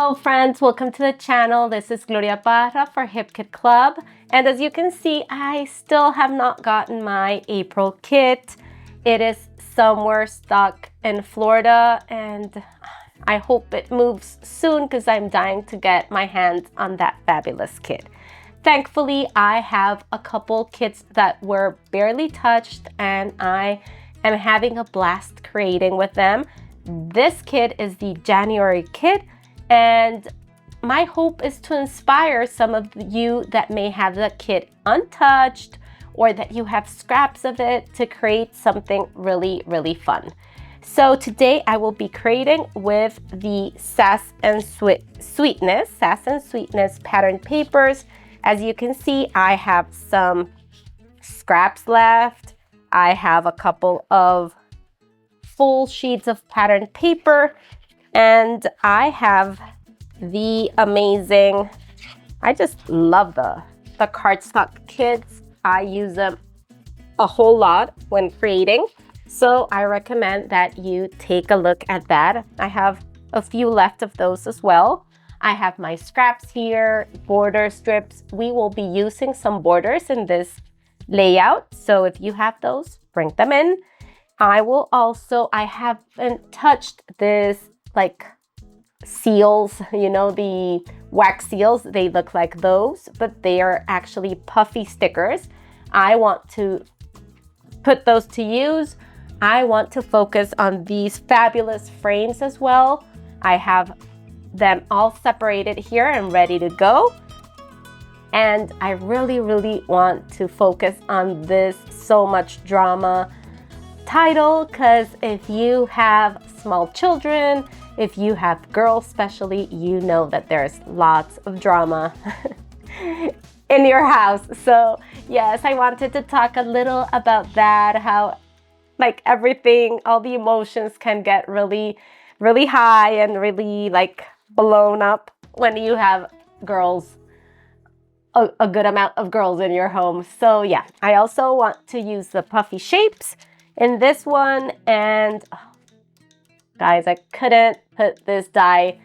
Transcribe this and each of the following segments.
Hello friends, welcome to the channel. This is Gloria Parra for Hip Kit Club. And as you can see, I still have not gotten my April kit. It is somewhere stuck in Florida and I hope it moves soon because I'm dying to get my hands on that fabulous kit. Thankfully, I have a couple kits that were barely touched and I am having a blast creating with them. This kit is the January kit, and my hope is to inspire some of you that may have the kit untouched or that you have scraps of it to create something really fun. So today I will be creating with the Sass and Sweetness pattern papers. As you can see, I have some scraps left. I have a couple of full sheets of pattern paper, and I have the amazing, I just love the cardstock kits. I use them a whole lot when creating, so I recommend that you take a look at that. I have a few left of those as well. I have my scraps here, border strips. We will be using some borders in this layout, so if you have those, bring them in. I haven't touched this like seals, you know, the wax seals. They look like those, but they are actually puffy stickers. I want to put those to use. I want to focus on these fabulous frames as well. I have them all separated here and ready to go. And I really want to focus on this So Much Drama title, because if you have small children, if you have girls especially, you know that there's lots of drama in your house. So yes, I wanted to talk a little about that, how like everything, all the emotions can get really high and really like blown up when you have girls, a good amount of girls in your home. So yeah, I also want to use the puffy shapes in this one. And guys, I couldn't put this die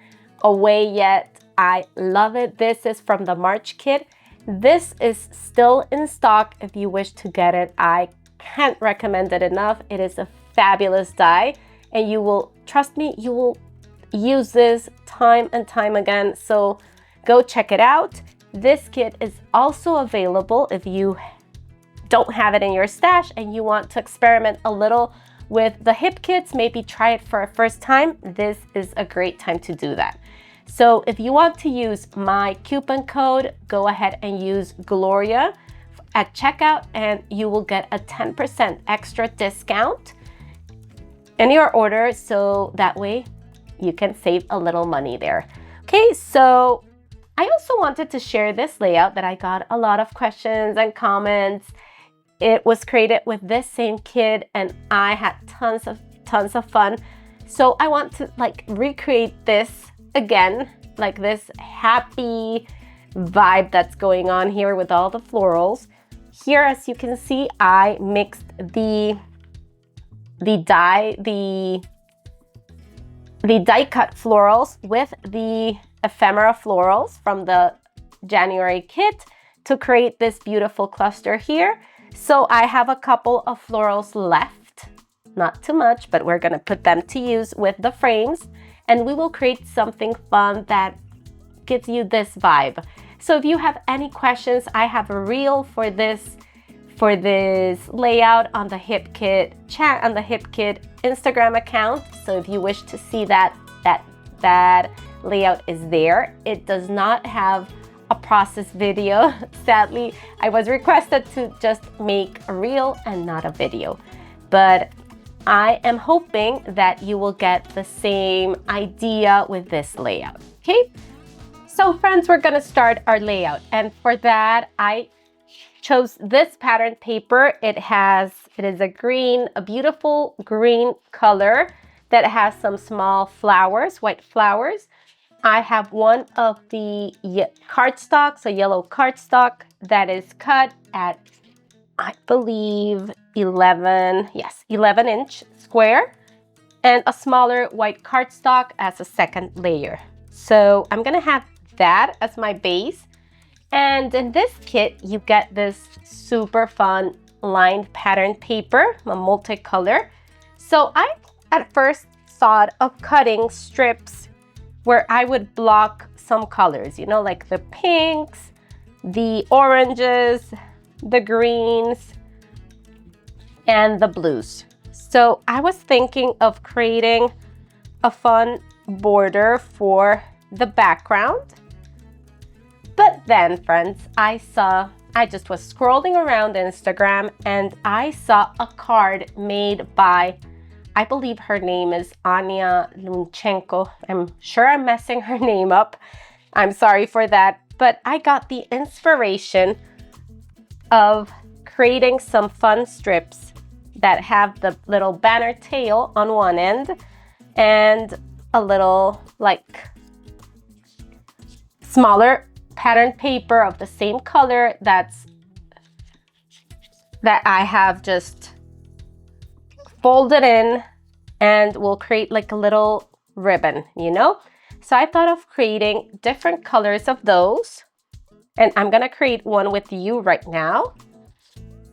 away yet. I love it. This is from the March kit. This is still in stock if you wish to get it. I can't recommend it enough. It is a fabulous die, and you will, trust me, you will use this time and time again. So go check it out. This kit is also available if you don't have it in your stash and you want to experiment a little with the hip kits, maybe try it for a first time. This is a great time to do that. So if you want to use my coupon code, go ahead and use Gloria at checkout and you will get a 10% extra discount in your order, so that way you can save a little money there. Okay, so I also wanted to share this layout that I got a lot of questions and comments. It was created with this same kit and I had tons of fun. So I want to like recreate this again, like this happy vibe that's going on here with all the florals. Here, as you can see, I mixed the die cut florals with the ephemera florals from the January kit to create this beautiful cluster here. So I have a couple of florals left, not too much, but we're gonna put them to use with the frames, and we will create something fun that gives you this vibe. So if you have any questions, I have a reel for this layout on the Hip Kit chat, on the Hip Kit Instagram account. So if you wish to see that layout is there. It does not have a process video. Sadly, I was requested to just make a reel and not a video, but I am hoping that you will get the same idea with this layout. Okay, so friends, we're gonna start our layout, and for that I chose this pattern paper. It is a beautiful green color that has some small flowers, white flowers. I have one of the cardstocks, a yellow cardstock that is cut at, I believe, 11-inch square, and a smaller white cardstock as a second layer. So I'm gonna have that as my base. And in this kit, you get this super fun lined pattern paper, a multicolor. So I at first thought of cutting strips where I would block some colors, you know, like the pinks, the oranges, the greens, and the blues. So I was thinking of creating a fun border for the background. But then, friends, I just was scrolling around Instagram and I saw a card made by, I believe her name is Anya Lunchenko. I'm sure I'm messing her name up. I'm sorry for that. But I got the inspiration of creating some fun strips that have the little banner tail on one end and a little like smaller pattern paper of the same color that I have just folded in, and we'll create like a little ribbon, you know? So I thought of creating different colors of those, and I'm gonna create one with you right now.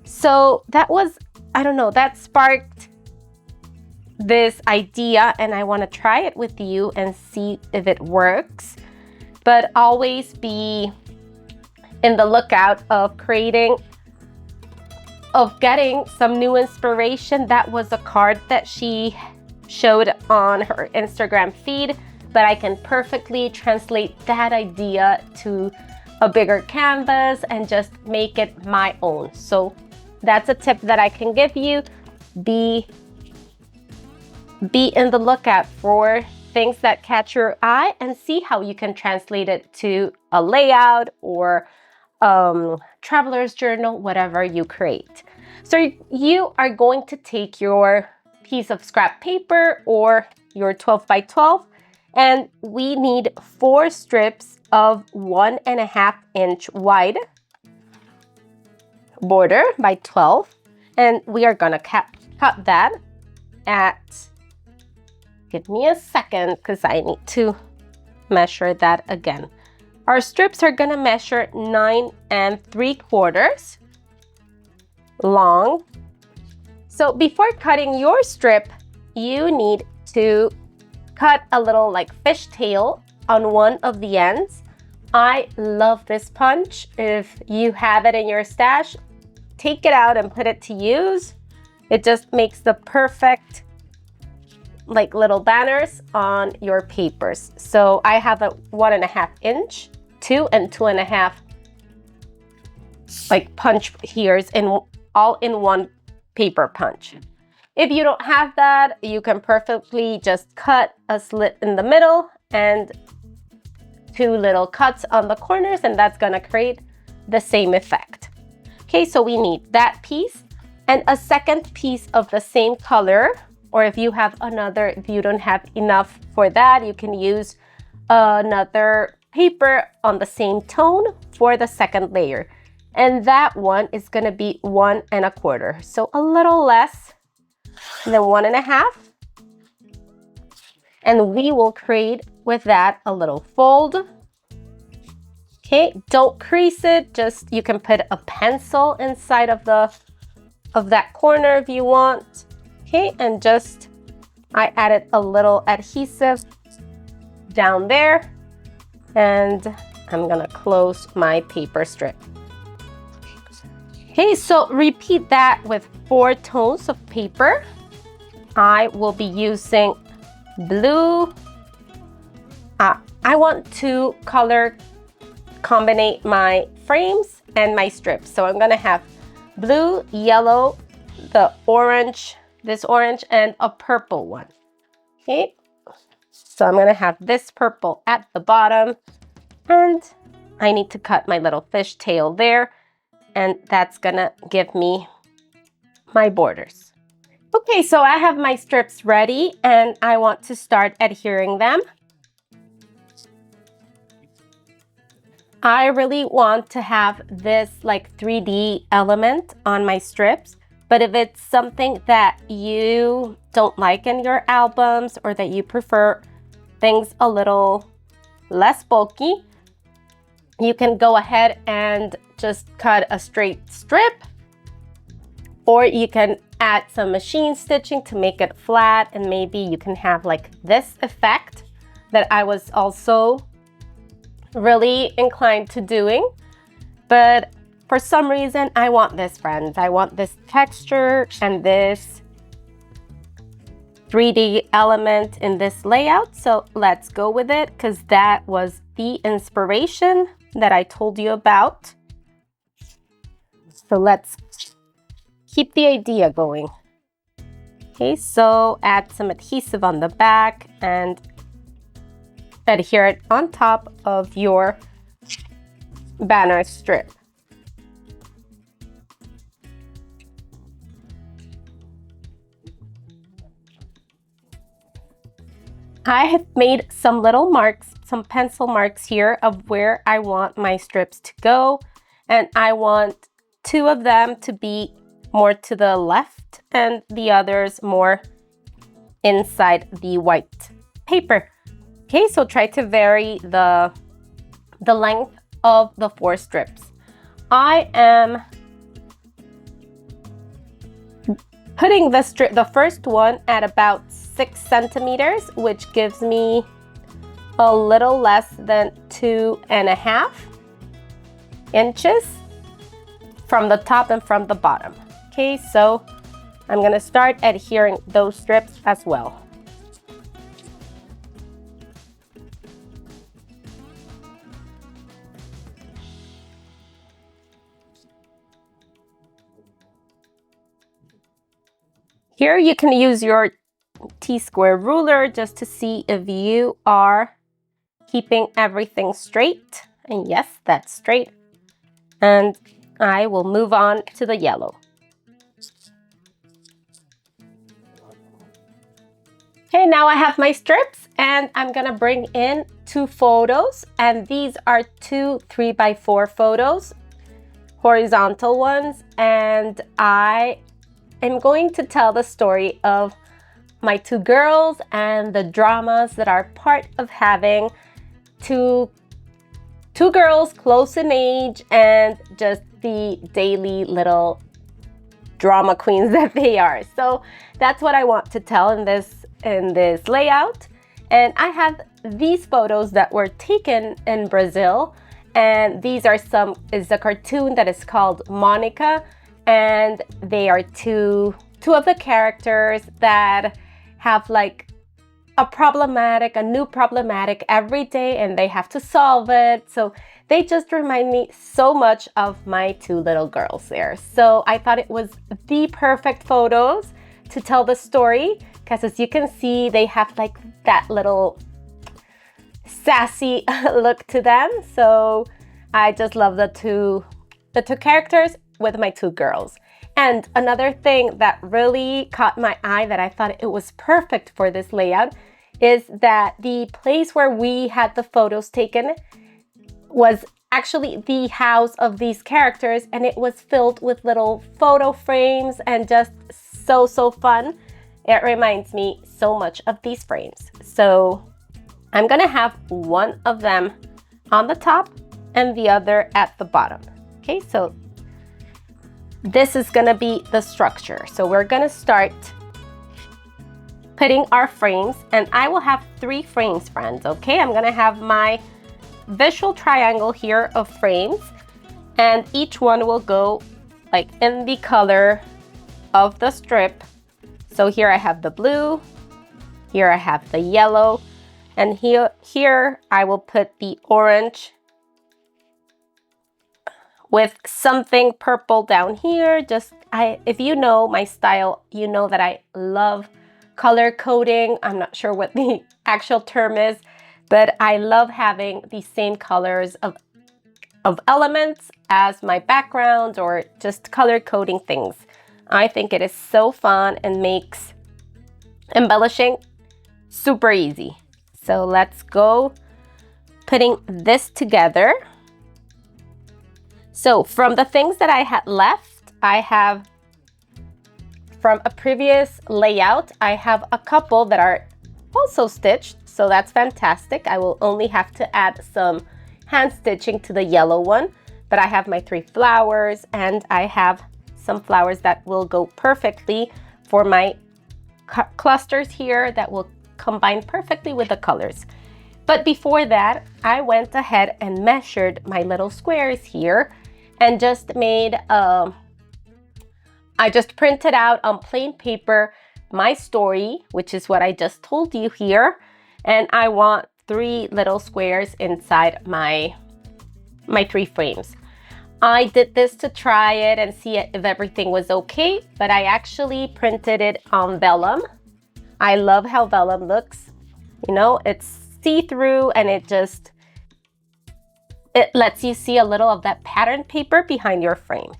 So that was, I don't know, that sparked this idea, and I want to try it with you and see if it works. But always be in the lookout of getting some new inspiration. That was a card that she showed on her Instagram feed, but I can perfectly translate that idea to a bigger canvas and just make it my own. So that's a tip that I can give you. Be in the lookout for things that catch your eye and see how you can translate it to a layout or traveler's journal, whatever you create. So you are going to take your piece of scrap paper or your 12 by 12, and we need 4 strips of 1.5 inch wide border by 12, and we are gonna cut that at, give me a second because I need to measure that again. Our strips are gonna measure 9 3/4 long. So before cutting your strip, you need to cut a little like fishtail on one of the ends. I love this punch. If you have it in your stash, take it out and put it to use. It just makes the perfect like little banners on your papers. So I have a 1.5 inch, 2 and 2.5 like punch here's all in one paper punch. If you don't have that, you can perfectly just cut a slit in the middle and 2 little cuts on the corners, and that's gonna create the same effect. Okay, so we need that piece and a second piece of the same color, or if you have another, if you don't have enough for that, you can use another paper on the same tone for the second layer. And that one is gonna be 1 1/4. So a little less than 1.5. And we will create with that a little fold. Okay, don't crease it, just you can put a pencil inside of that corner if you want. Okay, and just I added a little adhesive down there, and I'm gonna close my paper strip. Okay, so repeat that with 4 tones of paper. I will be using blue. I want to color combine my frames and my strips. So I'm gonna have blue, yellow, the orange, this orange, and a purple one. Okay, so I'm gonna have this purple at the bottom, and I need to cut my little fish tail there, and that's gonna give me my borders. Okay, so I have my strips ready and I want to start adhering them. I really want to have this like 3D element on my strips, but if it's something that you don't like in your albums or that you prefer things a little less bulky, you can go ahead and just cut a straight strip, or you can add some machine stitching to make it flat, and maybe you can have like this effect that I was also really inclined to doing. But for some reason, I want this, friends. I want this texture and this 3D element in this layout. So let's go with it, because that was the inspiration that I told you about. So let's keep the idea going. Okay, so add some adhesive on the back and adhere it on top of your banner strip. I have made some little marks, some pencil marks here of where I want my strips to go, and I want 2 of them to be more to the left and the others more inside the white paper. Okay, so try to vary the length of the 4 strips. I am putting the first one at about 6 centimeters, which gives me a little less than 2.5 inches from the top and from the bottom. Okay, so I'm gonna start adhering those strips as well. Here you can use your T-square ruler just to see if you are keeping everything straight. And yes, that's straight. And I will move on to the yellow. Okay, now I have my strips, and I'm gonna bring in 2 photos, and these are 2 3x4 photos, horizontal ones, and I am going to tell the story of my 2 girls and the dramas that are part of having two girls close in age, and just the daily little drama queens that they are. So that's what I want to tell in this layout. And I have these photos that were taken in Brazil, and these are is a cartoon that is called Monica, and they are two of the characters that have like a new problematic every day, and they have to solve it. So they just remind me so much of my 2 little girls there. So I thought it was the perfect photos to tell the story, because as you can see, they have like that little sassy look to them. So I just love the two characters with my 2 girls. And another thing that really caught my eye, that I thought it was perfect for this layout, is that the place where we had the photos taken was actually the house of these characters, and it was filled with little photo frames and just so fun. It reminds me so much of these frames. So I'm gonna have one of them on the top and the other at the bottom. Okay, so this is gonna be the structure. So we're gonna start putting our frames, and I will have 3 frames, friends. Okay, I'm gonna have my visual triangle here of frames, and each one will go like in the color of the strip. So here I have the blue, here I have the yellow, and here I will put the orange with something purple down here. If you know my style, you know that I love color coding. I'm not sure what the actual term is, but I love having the same colors of elements as my background, or just color coding things. I think it is so fun and makes embellishing super easy. So let's go putting this together. So from the things that I had left, I have from a previous layout, I have a couple that are also stitched, so that's fantastic. I will only have to add some hand stitching to the yellow one, but I have my 3 flowers and I have some flowers that will go perfectly for my clusters here that will combine perfectly with the colors. But before that, I went ahead and measured my little squares here and just made I just printed out on plain paper my story, which is what I just told you here, and I want 3 little squares inside my 3 frames. I did this to try it and see if everything was okay, but I actually printed it on vellum. I love how vellum looks. You know, it's see-through and it lets you see a little of that pattern paper behind your frame.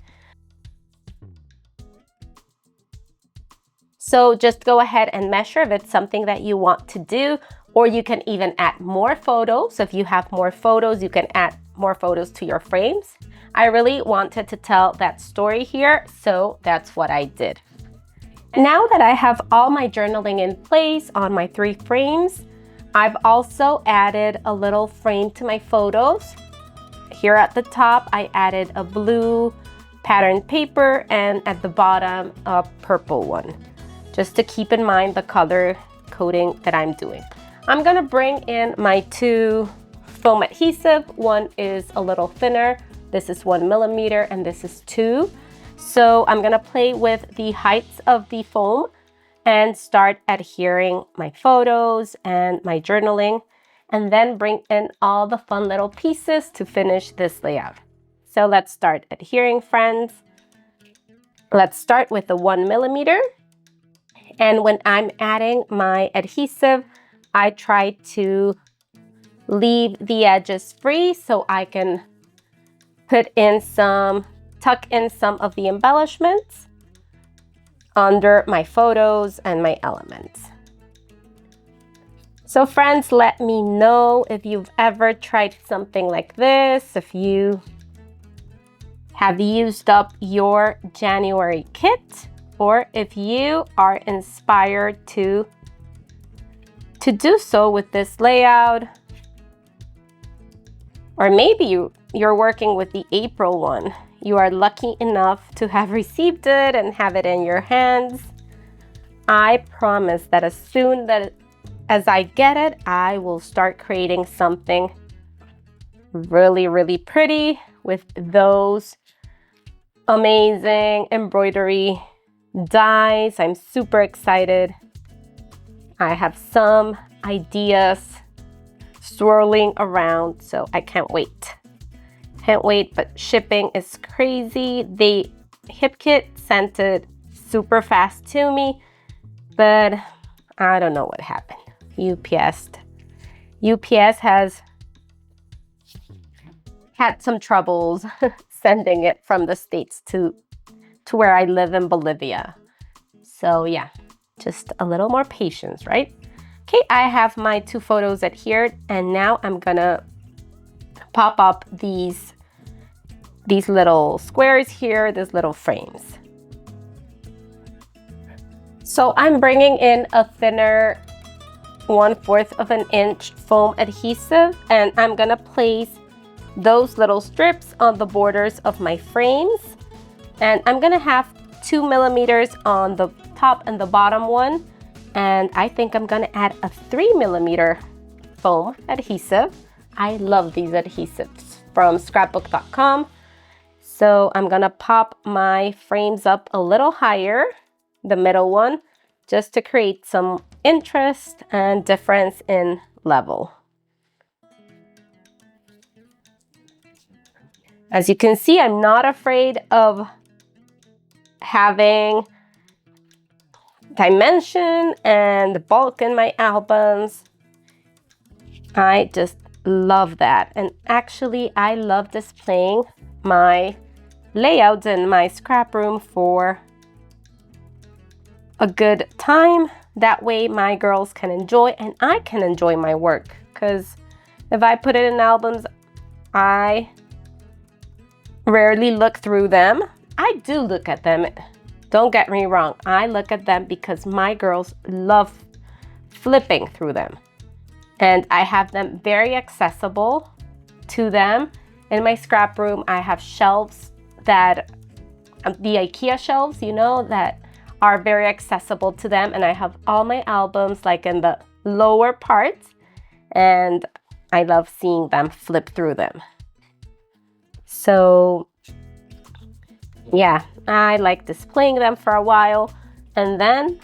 So just go ahead and measure if it's something that you want to do, or you can even add more photos. If you have more photos, you can add more photos to your frames. I really wanted to tell that story here, so that's what I did. Now that I have all my journaling in place on my 3 frames, I've also added a little frame to my photos. Here at the top, I added a blue pattern paper and at the bottom, a purple one, just to keep in mind the color coding that I'm doing. I'm gonna bring in my 2 foam adhesive. One is a little thinner. This is 1 millimeter and this is 2. So I'm gonna play with the heights of the foam and start adhering my photos and my journaling, and then bring in all the fun little pieces to finish this layout. So let's start adhering, friends. Let's start with the 1 millimeter. And when I'm adding my adhesive, I try to leave the edges free so I can tuck in some of the embellishments under my photos and my elements. So friends, let me know if you've ever tried something like this, if you have used up your January kit, or if you are inspired to do so with this layout. Or maybe you're working with the April one. You are lucky enough to have received it and have it in your hands. I promise that as soon as I get it, I will start creating something really, really pretty with those amazing embroidery dies. I'm super excited. I have some ideas swirling around, so I can't wait. Can't wait, but shipping is crazy. HipKit sent it super fast to me, but I don't know what happened. UPS has had some troubles sending it from the States to where I live in Bolivia. So yeah, just a little more patience, right? Okay, I have my 2 photos adhered, and now I'm gonna pop up these little squares here, these little frames. So I'm bringing in a thinner 1/4 of an inch foam adhesive, and I'm gonna place those little strips on the borders of my frames. And I'm gonna have 2 millimeters on the top and the bottom one. And I think I'm gonna add a 3 millimeter foam adhesive. I love these adhesives from scrapbook.com. So I'm gonna pop my frames up a little higher, the middle one, just to create some interest and difference in level. As you can see, I'm not afraid of having dimension and bulk in my albums. I just love that. And actually, I love displaying my layouts in my scrap room for a good time. That way my girls can enjoy and I can enjoy my work. Because if I put it in albums, I rarely look through them. I do look at them. Don't get me wrong. I look at them because my girls love flipping through them. And I have them very accessible to them. In my scrap room, I have shelves that, the IKEA shelves, you know, that are very accessible to them. And I have all my albums like in the lower parts. And I love seeing them flip through them. So yeah, I like displaying them for a while. And then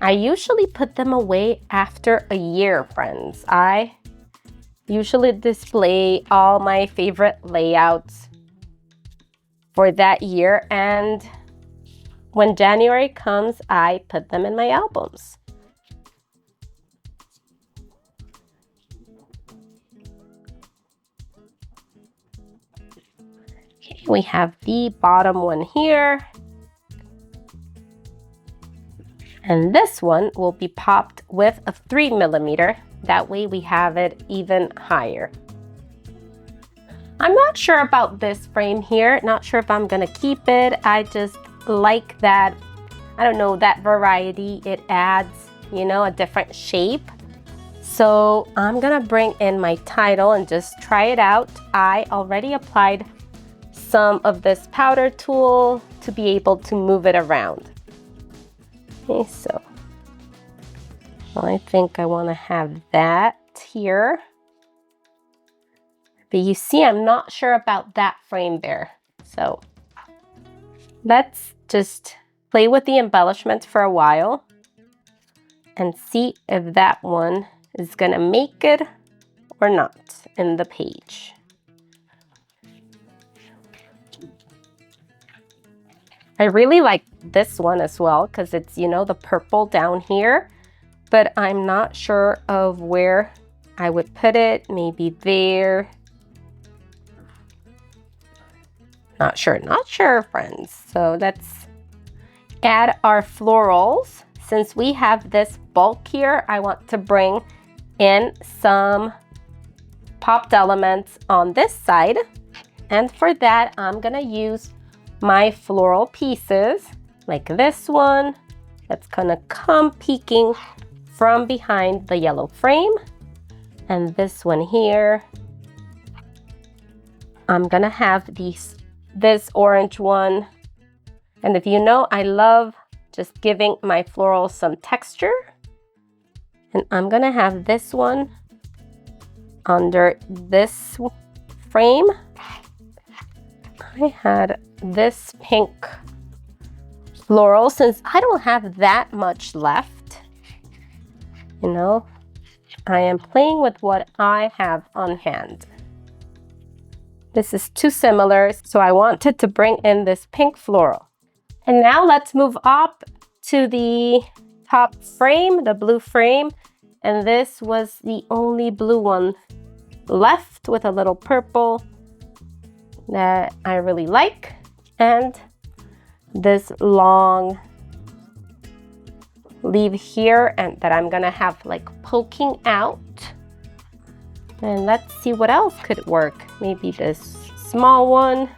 I usually put them away after a year, friends. I usually display all my favorite layouts for that year. And when January comes, I put them in my albums. Okay, we have the bottom one here. And this one will be popped with a 3mm. That way we have it even higher. I'm not sure about this frame here. Not sure if I'm gonna keep it. I just like that, I don't know, that variety. It adds, you know, a different shape. So I'm gonna bring in my title and just try it out. I already applied some of this powder tool to be able to move it around. Okay, so I think I want to have that here. But you see, I'm not sure about that frame there. So let's just play with the embellishments for a while and see if that one is going to make it or not in the page. I really like this one as well because it's, you know, the purple down here, but I'm not sure of where I would put it. Maybe there. Not sure, friends. So let's add our florals. Since we have this bulk here, I want to bring in some popped elements on this side. And for that, I'm gonna use my floral pieces, like this one, that's gonna come peeking from behind the yellow frame. And this one here, I'm gonna have this orange one. And if you know, I love just giving my florals some texture. And I'm gonna have this one under this frame. I had this pink floral, since I don't have that much left, you know, I am playing with what I have on hand. This is too similar, so I wanted to bring in this pink floral. And now let's move up to the top frame, the blue frame. And this was the only blue one left with a little purple that I really like. And this long leaf here, and that I'm gonna have like poking out. And let's see what else could work. Maybe this small one,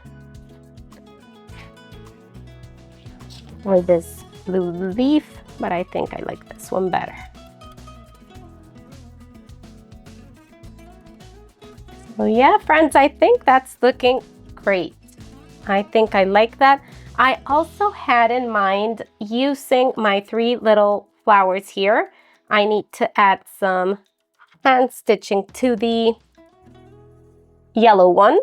or this blue leaf, but I think I like this one better. So yeah, friends, I think that's looking great. I think I like that. I also had in mind using my 3 little flowers here. I need to add some hand stitching to the yellow one,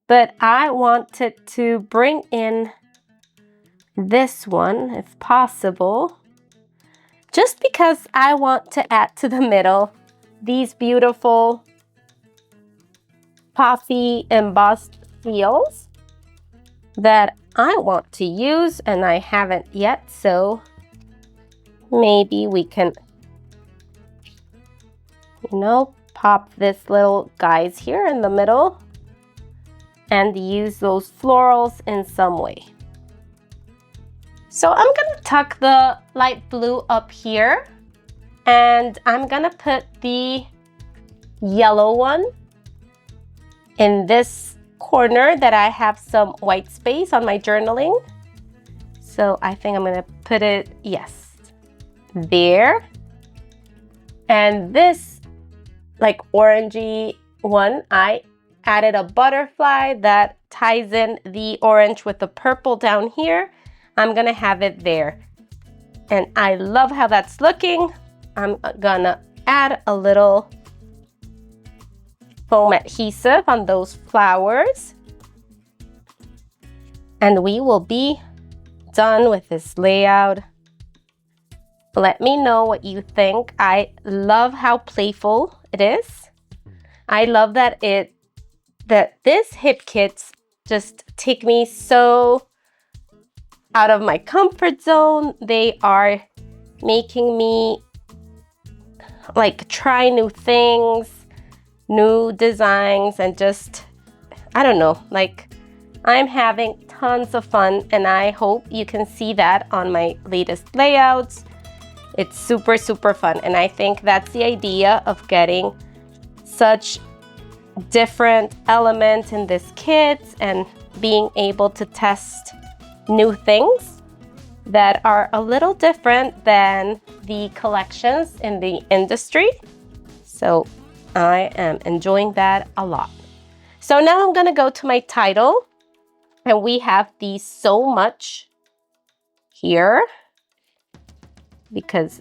but I wanted to bring in this one if possible, just because I want to add to the middle these beautiful poppy embossed seals that I want to use and I haven't yet. So maybe we can, you know, pop this little guys here in the middle and use those florals in some way. So I'm gonna tuck the light blue up here, and I'm gonna put the yellow one in this corner that I have some white space on my journaling. So I think I'm gonna put it, yes, there. And this like orangey one, I added a butterfly that ties in the orange with the purple down here. I'm gonna have it there. And I love how that's looking. I'm gonna add a little foam adhesive on those flowers. And we will be done with this layout. Let me know what you think. I love how playful it is. I love that this hip kits just take me so out of my comfort zone. They are making me like try new things, new designs, and just, I don't know, like I'm having tons of fun, and I hope you can see that on my latest layouts. It's super, super fun, and I think that's the idea of getting such different elements in this kit and being able to test new things that are a little different than the collections in the industry. So I am enjoying that a lot. So now I'm gonna go to my title, and we have the so much here because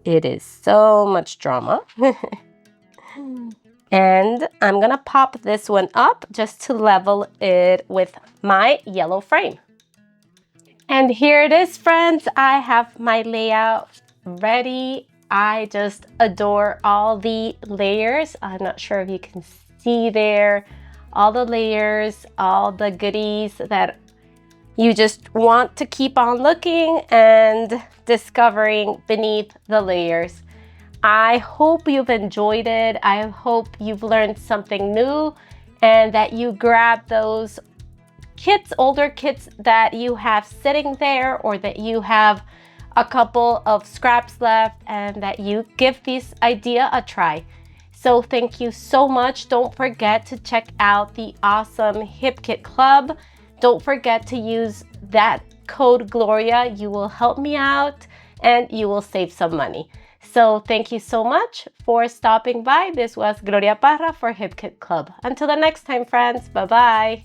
it is so much drama. And I'm gonna pop this one up just to level it with my yellow frame. And here it is, friends. I have my layout ready. I just adore all the layers. I'm not sure if you can see there, all the layers, all the goodies that you just want to keep on looking and discovering beneath the layers. I hope you've enjoyed it. I hope you've learned something new and that you grab those kits, older kits that you have sitting there, or that you have a couple of scraps left, and that you give this idea a try. So thank you so much. Don't forget to check out the awesome Hip Kit Club. Don't forget to use that code Gloria. You will help me out and you will save some money. So thank you so much for stopping by. This was Gloria Parra for Hip Kit Club. Until the next time, friends. Bye-bye.